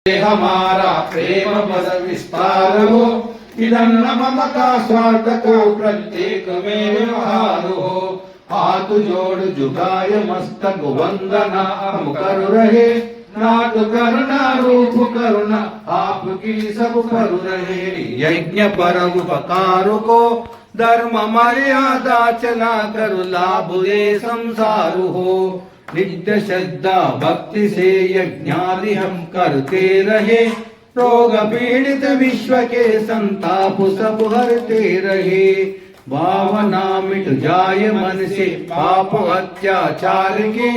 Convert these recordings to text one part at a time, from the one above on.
हमारा प्रेम बद विस्तार हो, इधन्न मम का स्वार्थ को प्रत्येक में व्यवहार हो। हाथ जोड़ झुकाय मस्तक वंदना हम कर रहे, नाथ करुणा रूप करुणा आपकी सब पर रहे। यज्ञ पर उपकार को धर्म मर्यादा चला कर लाभ ये संसार हो। नित्य श्रद्धा भक्ति से यज्ञादि हम करते रहे, रोग पीड़ित विश्व के संताप सब हरते रहे। भावना मिट जाए मन से पाप अत्याचार की,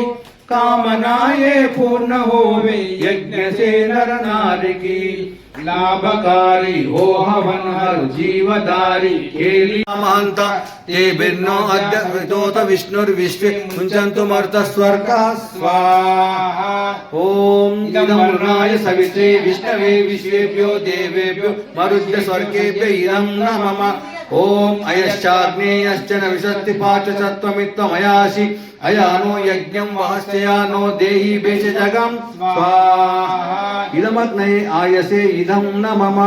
कामनाएं पूर्ण होवे यज्ञ से नर नारी की। लाभकारी हो हवन हर जीवदारी खेली महांता ये भिन्नो अद्य विदोत विष्णुर्विश्वे मुञ्चन्तु मर्त स्वर्गा स्वाहा। ओम इदं वरुणाय सवित्रे विष्णवे विश्वेभ्यो देवेभ्यो मरुद्य स्वर्गेभ्य इदं नमः। ओम अयश्चाग्नेयश्च न विशत्ति पाच सत्त्वमित्त्वमयासि अयानो यज्ञं वहस्ययानो देहि बेच जगं स्वाहा। इदमग्नये आयसे इदं न मम।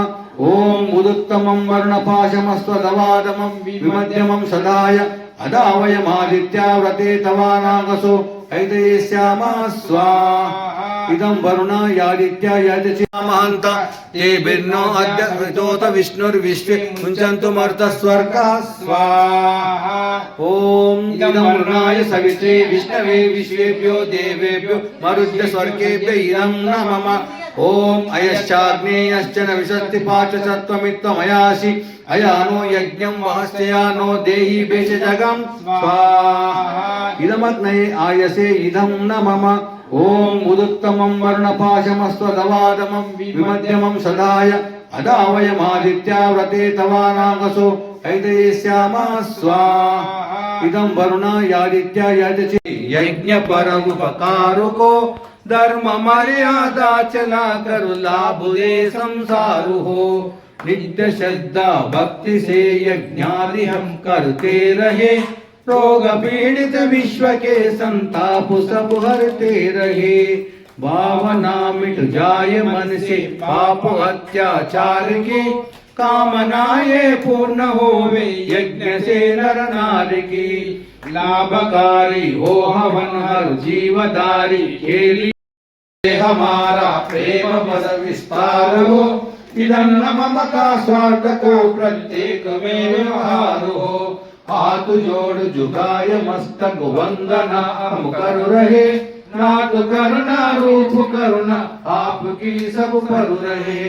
ओम उदुत्तमं वर्णपाशमस्त्वदवादमं विमध्यमं सदाय अदावयमादित्या व्रते तवानागसो ऐदयेस्यामा स्वाहा। इदं वरुणायादित्या यजति महान्ता ये भिन्नो अद्य विदोत विष्णुर्विश्वे मुञ्चन्तु मर्त स्वर्गा स्वाहा। ओम इदं वरुणाय सवित्रे विष्णवे विश्वेभ्यो देवेभ्यो मरुद्य स्वर्गेभ्य इदं नमः। ओम अयश्चाग्नेयश्च न विशत्ति पाच सत्त्वमित्त्वमयासि अयानो यज्ञं वहस्ययानो देहि बेच जगं स्वाहा। इदमग्नये आयसे इदं न मम। ओम उदुत्तमं वर्णपाशमस्त्वदवादमं विमध्यमं सदाय अदावयमादित्या व्रते तवानागसो ऐदयेस्यामा स्वाहा। इदं वरुणायादित्या यजति यज्ञ पर उपकार को धर्म मर्यादा चला कर लाभ ये संसार हो। नित्य श्रद्धा भक्ति से यज्ञादि हम करते रहे, रोग पीड़ित विश्व के संताप सब हरते रहे। भावना मिट जाए मन से पाप अत्याचार की, कामनाएं पूर्ण होवे यज्ञ से नर नारी की। लाभकारी हो हवन हर जीवदारी खेली हमारा प्रेम बद विस्तार हो। इधन्न मम का स्वार्थ को प्रत्येक में व्यवहार हो। हाथ जोड़ झुकाय मस्तक वंदना हम कर रहे, नाथ करुणा रूप करुणा आपकी सब पर रहे।